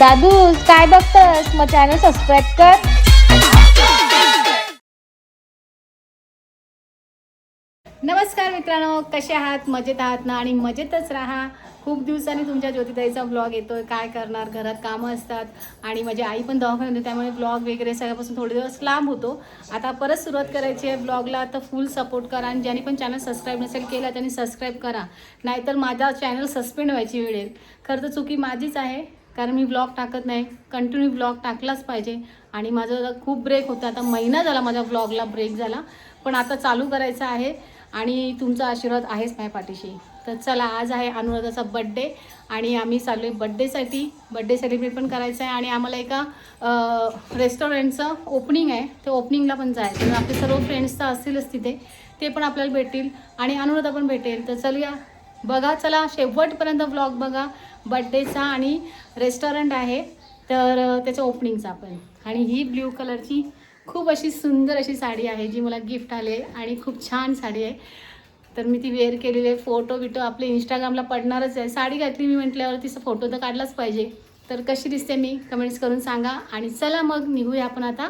दादू काय बघतस? मग channel subscribe कर. नमस्कार मित्रांनो, कसे आहात? मजेत आहात ना? आणि मजेतच राहा. खूप दिवसांनी तुमच्या ज्योतिताईचा व्लॉग येतोय. काय करणार, घरात कामं असतात आणि माझी आई पण दवाखान्यात होती, त्यामुळे व्लॉग वगैरे सगळ्यापासून थोडे दिवस लांब होतो. आता परत सुरुवात करायची आहे व्लॉगला, तर फुल सपोर्ट करा. आणि ज्यांनी पण चॅनल सबस्क्राईब नसेल केला त्यांनी सबस्क्राईब करा, नाहीतर माझा चॅनल सस्पेंड व्हायची वेळ येईल. खरं तर चुकी माझीच आहे, कारण मी व्लॉग टाकत नाही. कंटिन्यू व्लॉग टाकलाच पाहिजे. आणि माझं खूप ब्रेक होता, आता महिना झाला माझ्या व्लॉगला ब्रेक झाला, पण आता चालू करायचं आहे. आणि तुमचा आशीर्वाद आहेच माझ्या पाठीशी. तर चला, आज आहे अनुराधाचा बड्डे आणि आम्ही चाललो आहे बड्डेसाठी. बड्डे सेलिब्रेट पण करायचं आहे आणि आम्हाला एका रेस्टॉरंटचं ओपनिंग आहे, ते ओपनिंगला पण जायचं. तर आपले सर्व फ्रेंड्स तर असतीलच तिथे, ते पण आपल्याला भेटतील आणि अनुराधा पण भेटेल. तर चलूया, बघा, चला शेवटपर्यंत व्लॉग बघा बड्डेचा. आणि रेस्टॉरंट आहे तर त्याच्या ओपनिंगचा पण. आणि ही ब्ल्यू कलरची खूप अशी सुंदर अशी साडी आहे, जी मला गिफ्ट आले आणि खूप छान साडी आहे. तर मी ती वेअर केलेली आहे. फोटो बिटो आपले इंस्टाग्रामला पडणारच आहे. साडी घातली मी म्हटल्यावर तिचा फोटो तर काढलाच पाहिजे. तर कशी दिसते मी कमेंट्स करून सांगा. आणि चला मग निघूया आपण आता.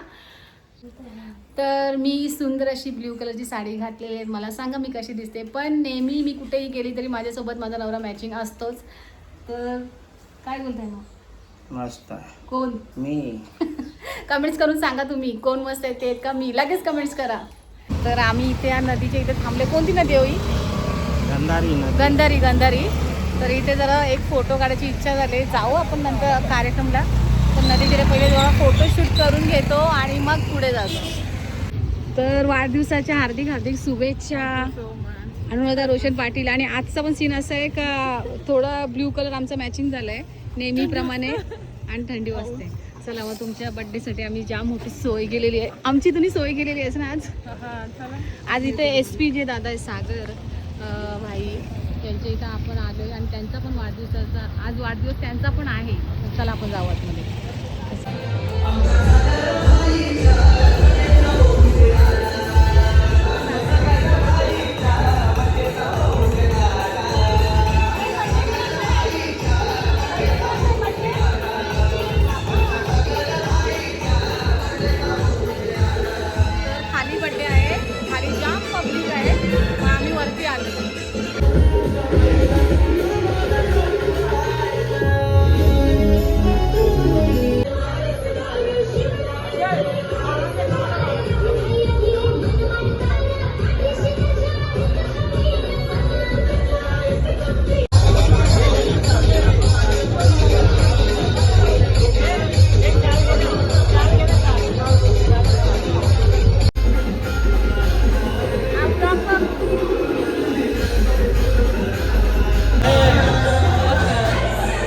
तर मी सुंदर अशी ब्ल्यू कलरची साडी घातलेली आहे. मला सांगा मी कशी दिसते. पण नेहमी मी कुठेही गेली तरी माझ्यासोबत माझा नवरा मॅचिंग असतोच. तर काय बोलताय मग? मस्त. कोण? मी. कमेंट्स करून सांगा तुम्ही कोण मस्त आहे ते का मी. लगेच कमेंट्स करा. तर आम्ही इथे या नदीच्या इथे थांबले. कोणती नदी होई? गंधारी नदी. गंधारी. तर इथे जरा एक फोटो काढायची इच्छा झाली. जाऊ आपण नंतर कार्यक्रमला, तर नदीच्या पहिले जरा फोटोशूट करून घेतो आणि मग पुढे जातो. तर वाढदिवसाच्या हार्दिक हार्दिक शुभेच्छा अनुराधा रोशन पाटील. आणि आजचा पण सीन असा आहे का थोडा ब्ल्यू कलर आमचा मॅचिंग झाला आहे नेहमीप्रमाणे आणि थंडी वाजते. चला मग तुमच्या बड्डेसाठी आम्ही जाम मोठी सोय केलेली आहे. आमची तुम्ही सोय केलेली आहे ना आज इथे SP जे दादा आहे सागर भाई, त्यांच्या इथं आपण आलो आहे आणि त्यांचा पण वाढदिवसाचा आज वाढदिवस त्यांचा पण आहे. चला आपण जाऊ आतमध्ये. खाली बड्डे आहे, खाली जाम पब्लिक आहे, मग आम्ही वरती आलो.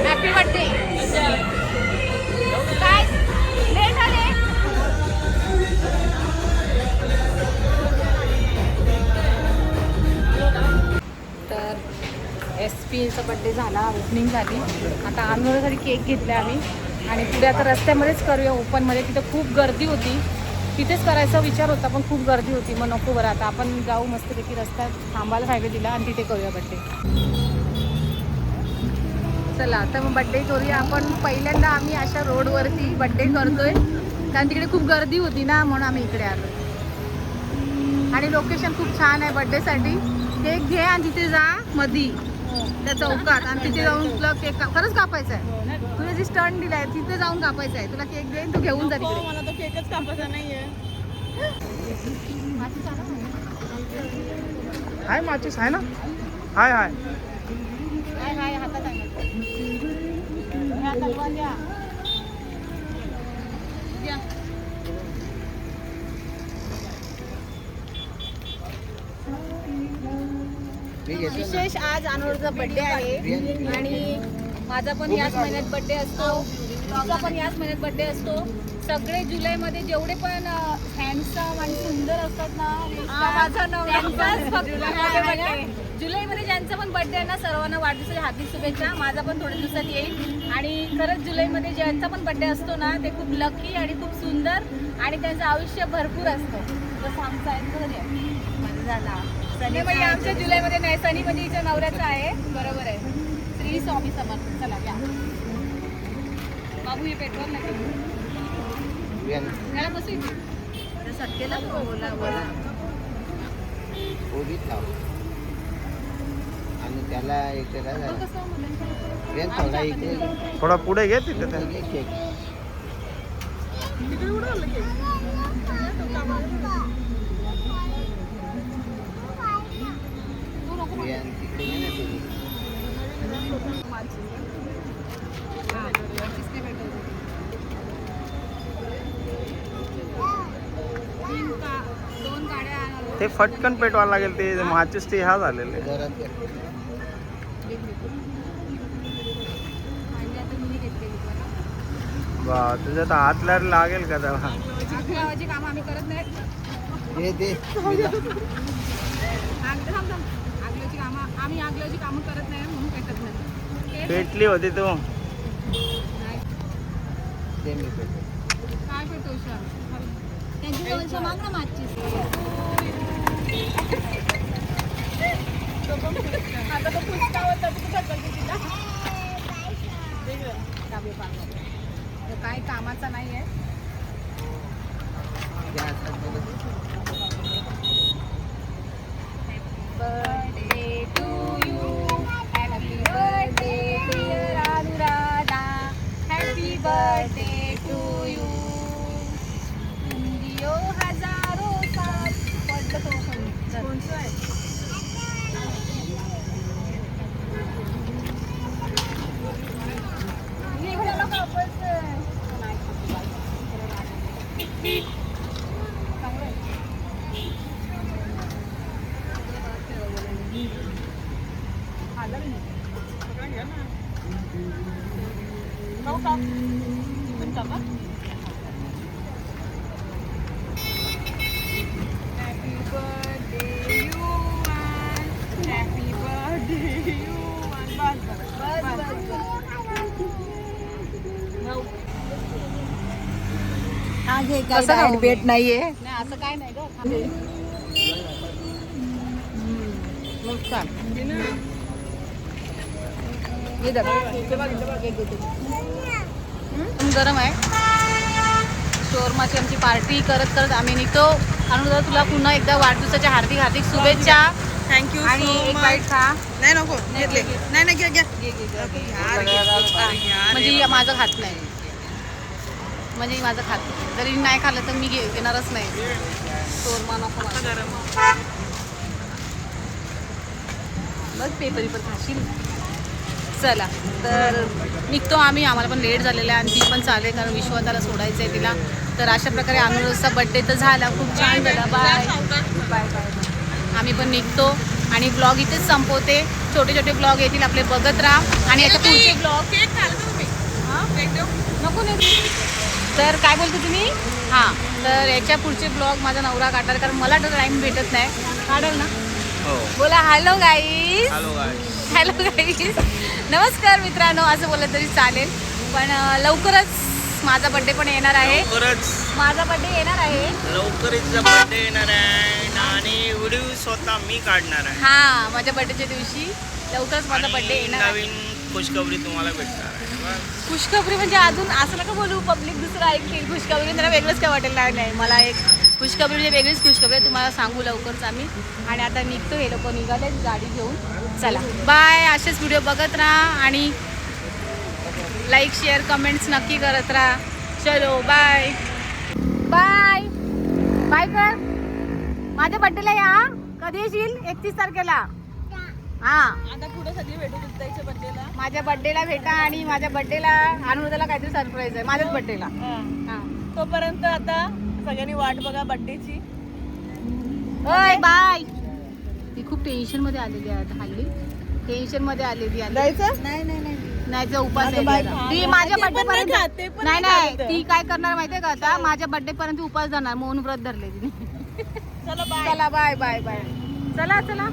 Happy birthday. काय लेट आले? तर SPचा बड्डे झाला, ओपनिंग झाली. आता अनुराधासाठी केक घेतला आम्ही आणि पुढे आता रस्त्यामध्येच करूया ओपनमध्ये. तिथं खूप गर्दी होती, तिथेच करायचा विचार होता पण खूप गर्दी होती, मग नको. बरं आता आपण जाऊ मस्तपैकी, रस्त्यात थांबायला हायवे दिला आणि तिथे करूया बड्डे. चला तर मग बड्डे करूया आपण. पहिल्यांदा आम्ही अशा रोडवरती बड्डे करतोय, कारण तिकडे खूप गर्दी होती ना, म्हणून आम्ही इकडे आलो. आणि लोकेशन खूप छान आहे बड्डेसाठी. केक घे आणि तिथे जा मधी त्या चौकात, आणि तिथे जाऊन तुला केक खरंच कापायचा आहे. तुला जी स्टंट दिलाय तिथे जाऊन कापायचा आहे. तुला केक देईन, तू घेऊन जा तिकडे. मला तो केकच कापायचा नाहीये. हाय माचीस आहे ना? हाय हाय. हाय हातात आहे. ह्या तलवार द्या. विशेष आज अनुराचा बड्डे आहे आणि माझा पण याच महिन्यात बड्डे असतो, तुझा पण याच महिन्यात बड्डे असतो. सगळे जुलैमध्ये जेवढे पण हँडसम आणि सुंदर असतात ना, जुलैमध्ये ज्यांचा पण बड्डे आहे ना, सर्वांना वाढदिवसाच्या हार्दिक शुभेच्छा. माझा पण थोड्या दिवसात येईल. आणि खरंच जुलैमध्ये ज्यांचा पण बड्डे असतो ना, ते खूप लकी आणि खूप सुंदर आणि त्यांचं आयुष्य भरपूर असतं. जसं आमचं आहे माझं झाला. सनी म्हणजे आमच्या जुलैमध्ये नाही, सनी म्हणजे हिच्या नवऱ्याचा आहे. बरोबर आहे. श्री स्वामी समर्थ. चला या. बाबू हे पेट्रोल नाही घ्यायला बसू इथे. त्या सटकेला बोला बोला. आणि त्याला थोडा पुढे घे तिथे ते. दोन गाड्या ते फटकन पेटवायला लागेल ते माचीस ते ह्या झालेले. वा तुझ्या हात लागेल का तेव्हा. लावायची कामं आम्ही करत नाही. आम्ही आगल्याची कामं करत नाही म्हणून पेटत नाही. पेटली होती तू. काय पेटतो त्यांची जवळच्या माग ना माचीस. आता तो पुस्तका होता काय कामाचा नाही आहे. Birthday to you, happy birthday dear Anuradha, happy birthday to you. इंडियो हजारो सात पडलं तो कोणचं आहे. भेट नाहीये. नाही असं काय नाही ग. गरम आहे. शोरमाची आमची पार्टी करत करत आम्ही निघतो. अनुराधा तुला पुन्हा एकदा वाढदिवसाच्या हार्दिक हार्दिक शुभेच्छा. थँक्यू आणि एक बाईट खा. नाही नको घेतले नाही घ्या घ्या. म्हणजे माझं खात नाही. म्हणजे माझं खात नाही. जरी नाही खाल्लं तर मी घेणारच नाही. शोरमा नको मला. बस पेपर खाशील. चला तर निघतो आम्ही. आम्हाला पण लेट झालेला आहे आणि ती पण चालेल कारण विश्वाताला सोडायचं आहे तिला. तर अशा प्रकारे अनुराधाचा बड्डे तर झाला. खूप छान झाला. Bye bye bye. आम्ही पण निघतो आणि ब्लॉग इथेच संपवते. छोटे छोटे ब्लॉग येतील आपले बघत राहा. आणि याच्या पुढचे ब्लॉग नको नाही. तर काय बोलतो तुम्ही. हां तर याच्या पुढचे ब्लॉग माझा नवरा काढणार कारण मला तर टाईम भेटत नाही. काढेल ना. बोला हॅलो गाईज. Hello guys. नमस्कार मित्रांनो असं बोललं तरी चालेल. पण लवकरच माझा बड्डे पण येणार आहे. माझा बड्डे येणार आहे. लवकरच बर्थडे येणार आहे आणि व्हिडिओ स्वतः मी काढणार आहे. हां माझ्या बड्डेच्या दिवशी लवकरच माझा बड्डे येणार आहे. नवीन खुशखबरी तुम्हाला भेटणार आहे. खुशखबरी म्हणजे अजून असं नका बोलू. पब्लिक दुसरं ऐकतील. खुशखबरी जरा वेगळंच काय वाटेल. नाही मला एक खुशखबरी म्हणजे वेगळीच खुशखबरी तुम्हाला सांगू लवकरच आम्ही. आणि आता निघतो. हे लोक निघाले गाडी घेऊन. चला बाय. असेच व्हिडिओ बघत राहा आणि लाईक शेअर कमेंट्स नक्की करत राहा. चलो बाय बाय बाय कर. माझ्या बड्डेला या. कधी येशील. 31 तारखेला. हां आता पुढे सगळी भेटू तुमच्या बड्डेला. माझ्या बड्डेला भेटा आणि माझ्या बड्डेला अनुराधाला काहीतरी सरप्राईज आहे माझ्याच बड्डेला. हां तोपर्यंत आता सगळ्यांनी वाट बघा बड्डेची. ओय बाय. ती खूप टेन्शन मध्ये आलेली आहे आता हल्ली. टेन्शन मध्ये आलेली आहे. जायचं नाही नाही नाही नाही जो उपास आहे बाई, तिचा. खा. ती माझ्या ते पण बड्डे नाही पर्यंत खात, ते पण नाही नाही नाही खात. ती काय करणार माहितीये का आता माझ्या बड्डे पर्यंत उपास जाणार. मौन व्रत धरले तिने. चला बाय. चला बाय बाय बाय. चला चला.